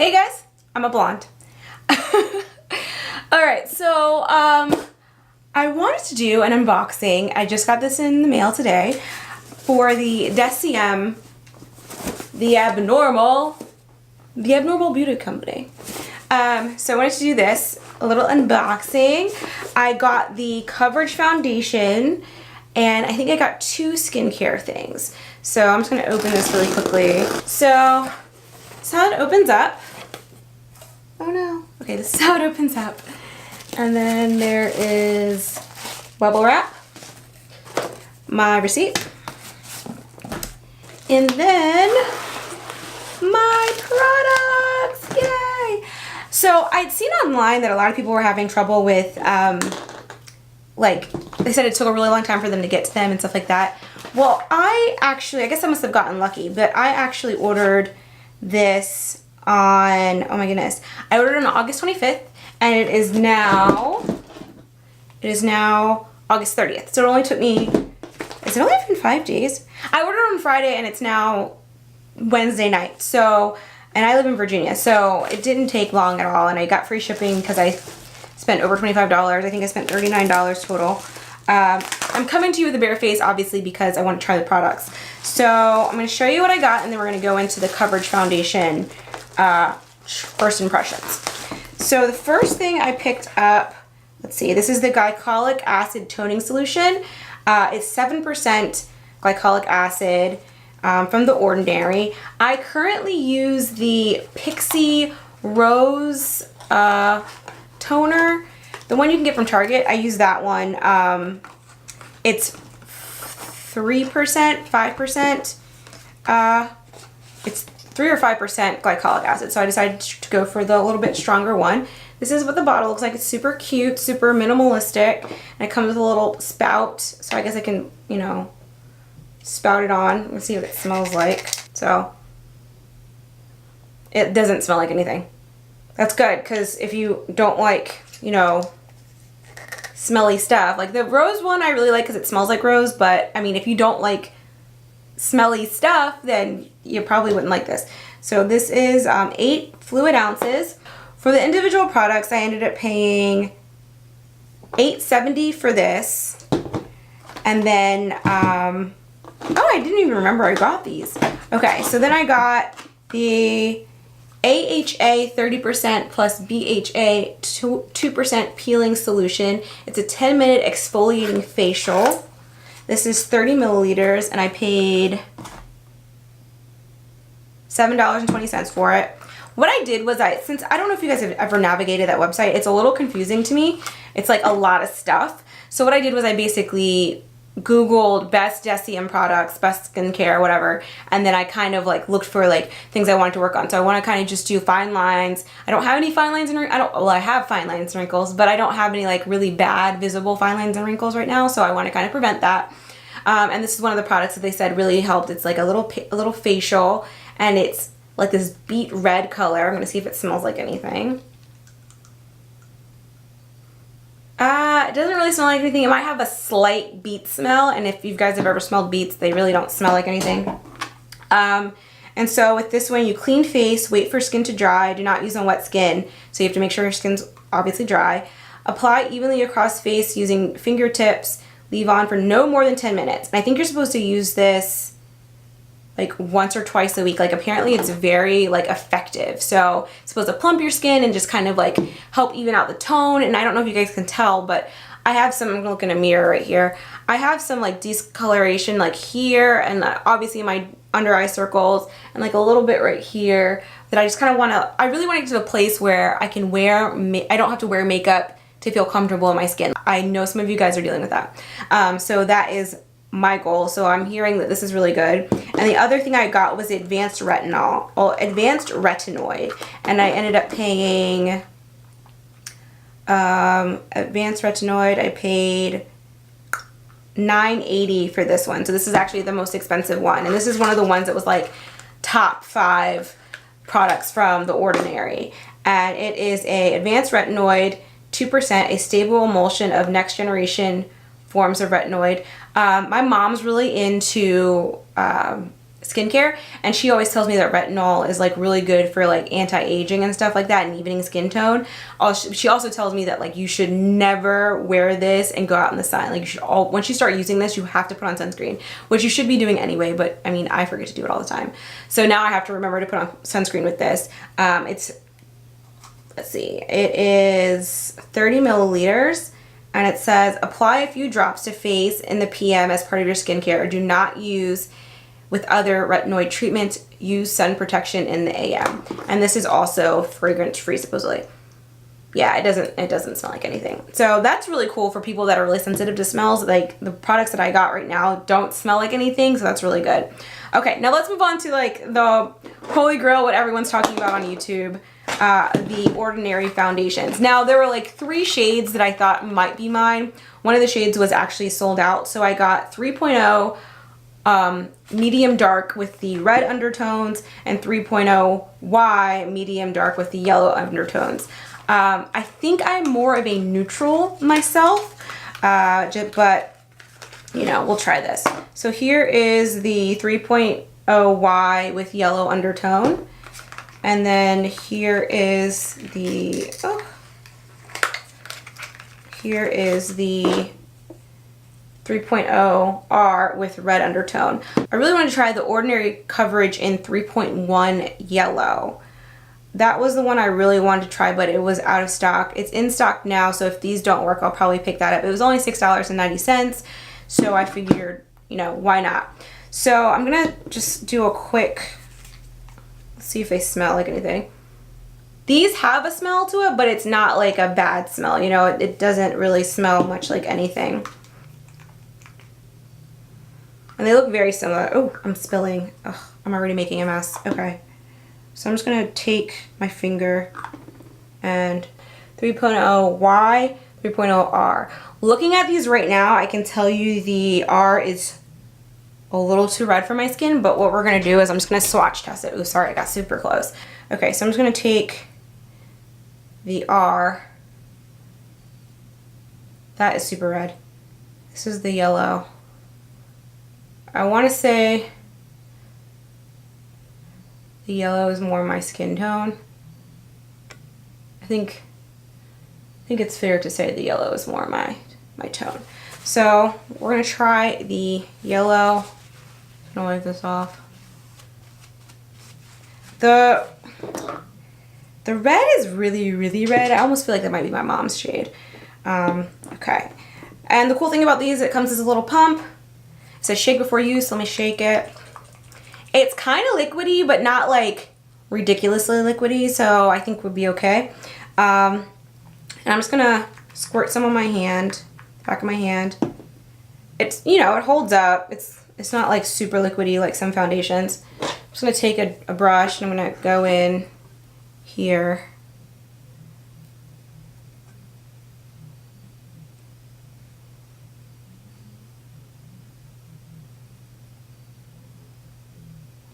Hey guys, I'm a blonde. Alright, so I wanted to do an unboxing. I just got this in the mail today for the Deciem, the Abnormal Beauty Company. So I wanted to do this, a little unboxing. I got the Coverage Foundation, and I think I got 2 skincare things. So I'm just going to open this really quickly. So this is how it opens up. Oh no. Okay, this is how it opens up. And then there is bubble wrap, my receipt, and then my products. Yay! So I'd seen online that a lot of people were having trouble with, like, they said it took a really long time for them to get to them and stuff like that. Well, I guess I must have gotten lucky, but I actually ordered this on, oh my goodness, I ordered it on August 25th, and it is now August 30th. So it only took me, has it only been 5 days? I ordered it on Friday, and it's now Wednesday night. So, and I live in Virginia, so it didn't take long at all, and I got free shipping because I spent over $25. I think I spent $39 total. I'm coming to you with a bare face, obviously, because I want to try the products. So I'm going to show you what I got, and then we're going to go into the Coverage Foundation first impressions. So the first thing I picked up, let's see, this is the glycolic acid toning solution. It's 7% glycolic acid from The Ordinary. I currently use the Pixie Rose toner. The one you can get from Target. I use that one. It's 3%, 5%. It's 3 or 5% glycolic acid. So I decided to go for the little bit stronger one. This is what the bottle looks like. It's super cute, super minimalistic. And it comes with a little spout. So I guess I can, you know, spout it on. Let's see what it smells like. So it doesn't smell like anything. That's good, because if you don't like, you know, smelly stuff, like the rose one I really like because it smells like rose, but I mean, if you don't like smelly stuff, then you probably wouldn't like this. So this is 8 fluid ounces. For the individual products, I ended up paying $8.70 for this. And then, oh, I didn't even remember I got these. Okay, so then I got the AHA 30% plus BHA 2% peeling solution. It's a 10-minute exfoliating facial. This is 30 milliliters, and I paid $7.20 for it. What I did was since I don't know if you guys have ever navigated that website, it's a little confusing to me. It's like a lot of stuff. So what I did was I basically Googled best Deciem products, best skincare, whatever, and then I kind of like looked for like things I wanted to work on. So I want to kind of just do fine lines. I don't have any fine lines and I have fine lines and wrinkles, but I don't have any like really bad visible fine lines and wrinkles right now. So I want to kind of prevent that. And this is one of the products that they said really helped. It's like a little facial, and it's like this beet red color. I'm gonna see if it smells like anything. It doesn't really smell like anything. It might have a slight beet smell, and if you guys have ever smelled beets, they really don't smell like anything. And so with this one, you clean face, wait for skin to dry, do not use on wet skin, so you have to make sure your skin's obviously dry. Apply evenly across face using fingertips, leave on for no more than 10 minutes. And I think you're supposed to use this like once or twice a week. Like apparently it's very like effective. So it's supposed to plump your skin and just kind of like help even out the tone. And I don't know if you guys can tell, but I have some, I'm gonna look in a mirror right here. I have some like discoloration like here, and obviously my under eye circles, and like a little bit right here, that I just kind of wanna, I really want to get to a place where I can wear, I don't have to wear makeup to feel comfortable in my skin. I know some of you guys are dealing with that. So that is my goal. So I'm hearing that this is really good. And the other thing I got was advanced retinoid, and I ended up paying advanced retinoid. I paid $9.80 for this one. So this is actually the most expensive one, and this is one of the ones that was like top 5 products from The Ordinary. And it is a advanced retinoid, 2%, a stable emulsion of next generation forms of retinoid. My mom's really into skincare, and she always tells me that retinol is like really good for like anti-aging and stuff like that and evening skin tone. She also tells me that like you should never wear this and go out in the sun. Like you should once you start using this, you have to put on sunscreen, which you should be doing anyway, but I mean, I forget to do it all the time. So now I have to remember to put on sunscreen with this. Let's see, it is 30 milliliters. And it says, apply a few drops to face in the PM as part of your skincare. Do not use with other retinoid treatment. Use sun protection in the AM. And this is also fragrance free, supposedly. Yeah, it doesn't smell like anything. So that's really cool for people that are really sensitive to smells. Like the products that I got right now don't smell like anything, so that's really good. Okay, now let's move on to like the holy grail, what everyone's talking about on YouTube. The Ordinary foundations. Now there were like 3 shades that I thought might be mine. One of the shades was actually sold out, so I got 3.0 medium dark with the red undertones and 3.0 Y medium dark with the yellow undertones. I think I'm more of a neutral myself, but you know, we'll try this. So here is the 3.0 Y with yellow undertone. And then here is the, here is the 3.0 R with red undertone. I really want to try the Ordinary Coverage in 3.1 yellow. That was the one I really wanted to try, but it was out of stock. It's in stock now, so if these don't work, I'll probably pick that up. It was only $6.90, so I figured, you know, why not? So I'm gonna just do a quick, see if they smell like anything. These have a smell to it, but it's not like a bad smell, you know, it doesn't really smell much like anything. And they look very similar. Oh, I'm spilling. Ugh, I'm already making a mess. Okay. So I'm just gonna take my finger and 3.0 Y, 3.0 R. Looking at these right now, I can tell you the R is a little too red for my skin, but what we're gonna do is I'm just gonna swatch test it. Oh, sorry, I got super close. Okay, so I'm just gonna take the R. That is super red. This is the yellow. I wanna say the yellow is more my skin tone. I think it's fair to say the yellow is more my tone. So we're gonna try the yellow. I'm gonna wipe this off. The red is really, really red. I almost feel like that might be my mom's shade. Okay. And the cool thing about these, it comes as a little pump. It says shake before use, so let me shake it. It's kind of liquidy, but not like ridiculously liquidy, so I think would be okay. And I'm just gonna squirt some on my hand, back of my hand. It's, you know, it holds up. It's not like super liquidy like some foundations. I'm just gonna take a brush and I'm gonna go in here.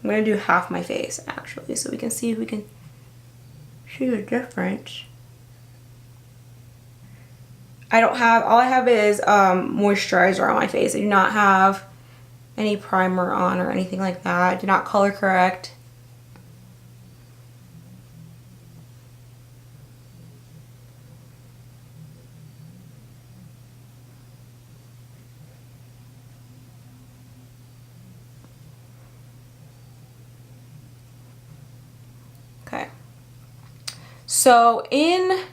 I'm gonna do half my face actually, so we can see if we can see the difference. All I have is moisturizer on my face. I do not have any primer on or anything like that. I did not color correct. Okay. So in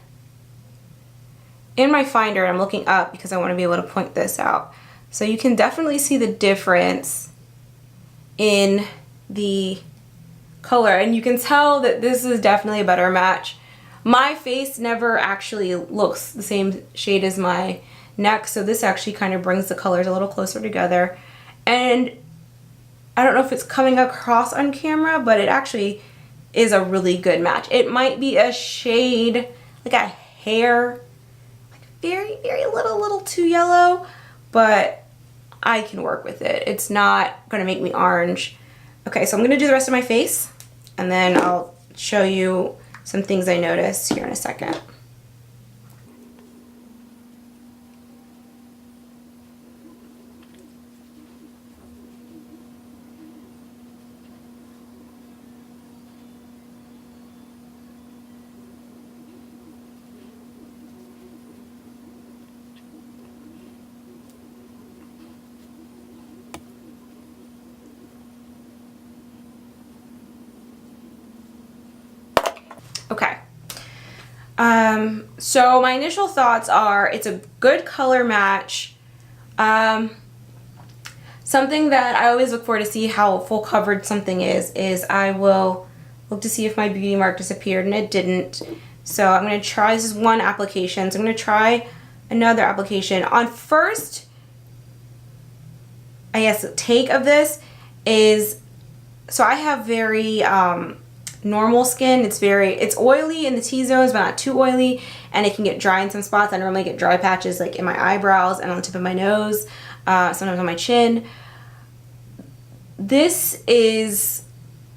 my finder, I'm looking up because I want to be able to point this out. So you can definitely see the difference in the color, and you can tell that this is definitely a better match. My face never actually looks the same shade as my neck, so this actually kind of brings the colors a little closer together. And I don't know if it's coming across on camera, but it actually is a really good match. It might be a shade, like a hair, like very, very little too yellow, but I can work with it. It's not gonna make me orange. Okay, so I'm gonna do the rest of my face, and then I'll show you some things I noticed here in a second. Okay. So my initial thoughts are it's a good color match. Something that I always look for to see how full coverage something is I will look to see if my beauty mark disappeared, and it didn't. So I'm going to try, this is one application, so I'm going to try another application. On first, I guess, take of this is, so I have very normal skin. It's oily in the T-zones, but not too oily, and it can get dry in some spots. I normally get dry patches like in my eyebrows and on the tip of my nose, sometimes on my chin. This is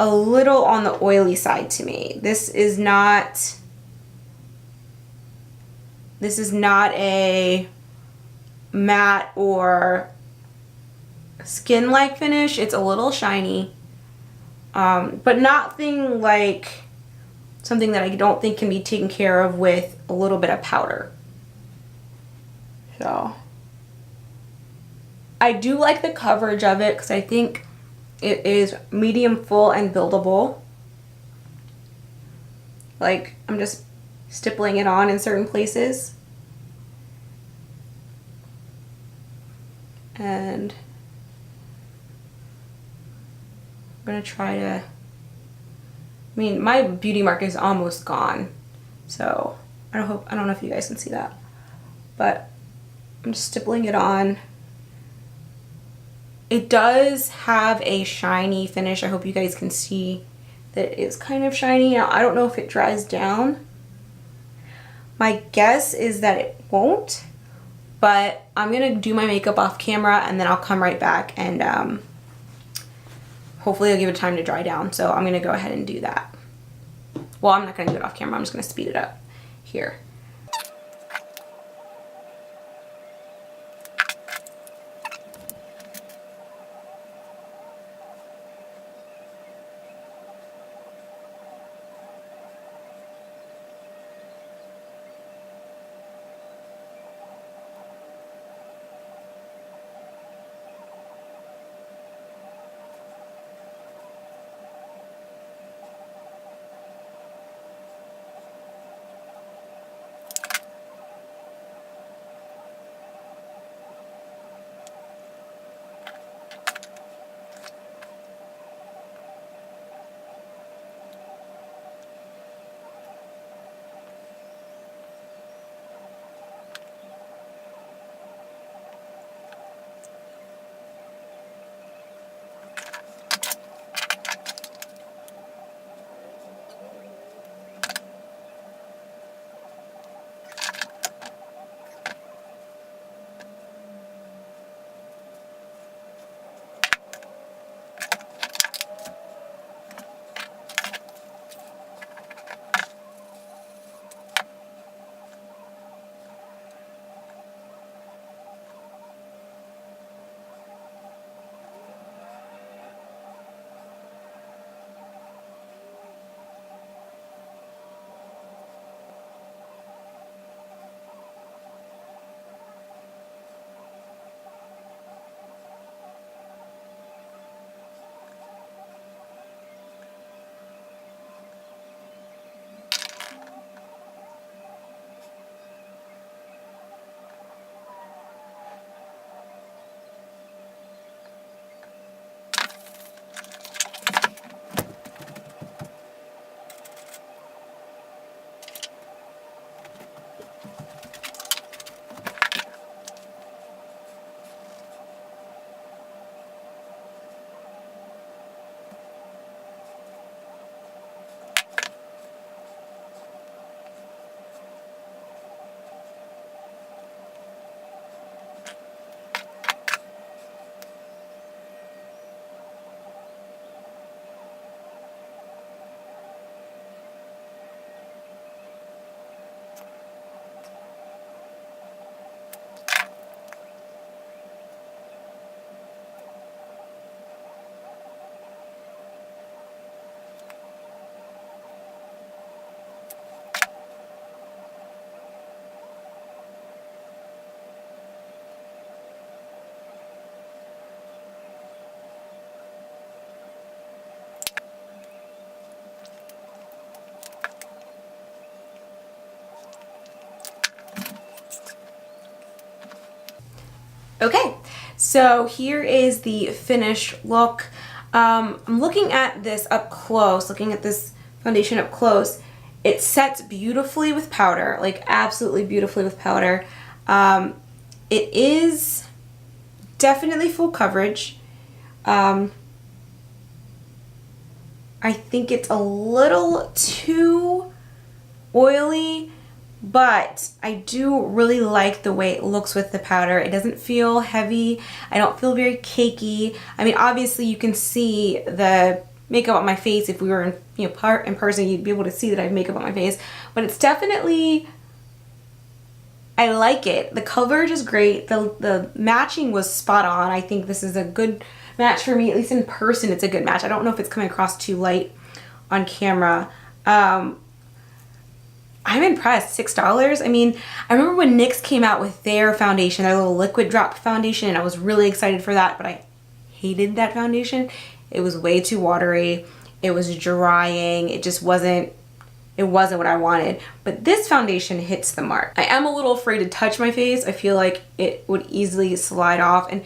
a little on the oily side to me. This is not a matte or skin-like finish. It's a little shiny, but nothing like something that I don't think can be taken care of with a little bit of powder. So I do like the coverage of it because I think it is medium full and buildable. Like, I'm just stippling it on in certain places. And I'm gonna try to, I mean, my beauty mark is almost gone, so I don't know if you guys can see that, but I'm just stippling it on. It does have a shiny finish. I hope you guys can see that it is kind of shiny. Now, I don't know if it dries down. My guess is that it won't, but I'm gonna do my makeup off camera and then I'll come right back and hopefully I'll give it time to dry down. So I'm gonna go ahead and do that. Well, I'm not gonna do it off camera. I'm just gonna speed it up here. Okay, so here is the finished look. I'm looking at this up close, looking at this foundation up close. It sets beautifully with powder, like absolutely beautifully with powder. It is definitely full coverage. I think it's a little too oily, but I do really like the way it looks with the powder. It doesn't feel heavy. I don't feel very cakey. I mean, obviously you can see the makeup on my face. If we were in person, you'd be able to see that I have makeup on my face, but it's definitely, I like it. The coverage is great. The matching was spot on. I think this is a good match for me, at least in person. It's a good match. I don't know if it's coming across too light on camera. I'm impressed. $6. I mean, I remember when NYX came out with their foundation, their little liquid drop foundation, and I was really excited for that, but I hated that foundation. It was way too watery. It was drying. It just wasn't, it wasn't what I wanted. But this foundation hits the mark. I am a little afraid to touch my face. I feel like it would easily slide off. And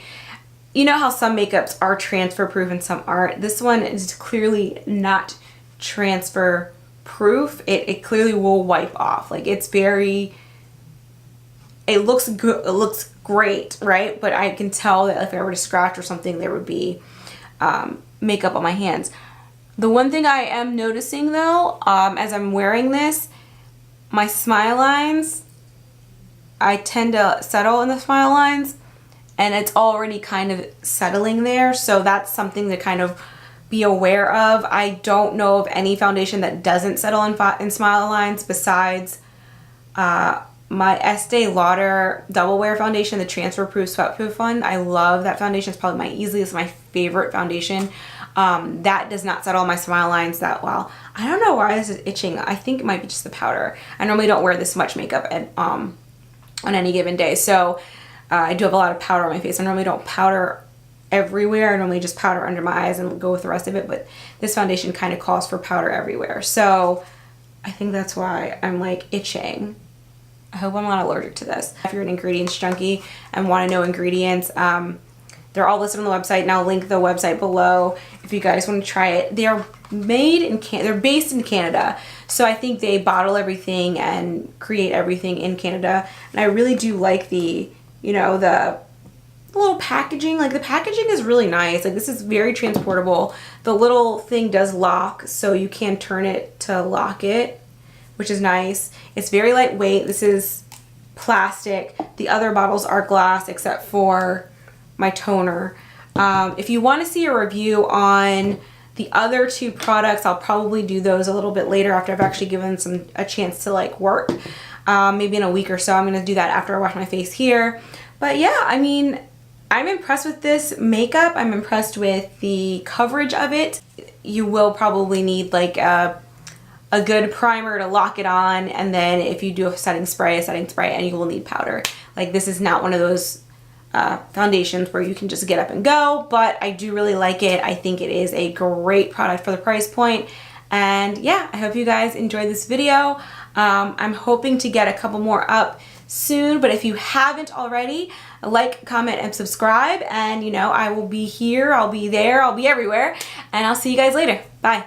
you know how some makeups are transfer proof and some aren't. This one is clearly not transfer proof. It clearly will wipe off. Like, it's very, it looks good, it looks great, right? But I can tell that if I were to scratch or something, there would be makeup on my hands. The one thing I am noticing though, as I'm wearing this, my smile lines, I tend to settle in the smile lines, and it's already kind of settling there. So that's something to kind of be aware of. I don't know of any foundation that doesn't settle in smile lines besides my Estee Lauder Double Wear foundation, the Transfer Proof Sweat Proof one. I love that foundation. It's probably my favorite foundation. That does not settle my smile lines that well. I don't know why this is itching. I think it might be just the powder. I normally don't wear this much makeup on any given day, so I do have a lot of powder on my face. I normally don't powder everywhere. I normally just powder under my eyes and go with the rest of it, but this foundation kind of calls for powder everywhere. So I think that's why I'm like itching. I hope I'm not allergic to this. If you're an ingredients junkie and want to know ingredients, they're all listed on the website, and I'll link the website below if you guys want to try it. They are made in they're based in Canada, so I think they bottle everything and create everything in Canada. And I really do like the, you know, the little packaging. Like, the packaging is really nice. Like, this is very transportable. The little thing does lock, so you can turn it to lock it, which is nice. It's very lightweight. This is plastic. The other bottles are glass except for my toner. If you want to see a review on the other two products, I'll probably do those a little bit later after I've actually given some a chance to like work. Maybe in a week or so. I'm going to do that after I wash my face here. But yeah, I mean, I'm impressed with this makeup. I'm impressed with the coverage of it. You will probably need like a good primer to lock it on, and then if you do a setting spray, and you will need powder. Like, this is not one of those foundations where you can just get up and go, but I do really like it. I think it is a great product for the price point. And yeah, I hope you guys enjoyed this video. I'm hoping to get a couple more up soon, but if you haven't already, like, comment, and subscribe, and you know, I will be here, I'll be there, I'll be everywhere, and I'll see you guys later. Bye.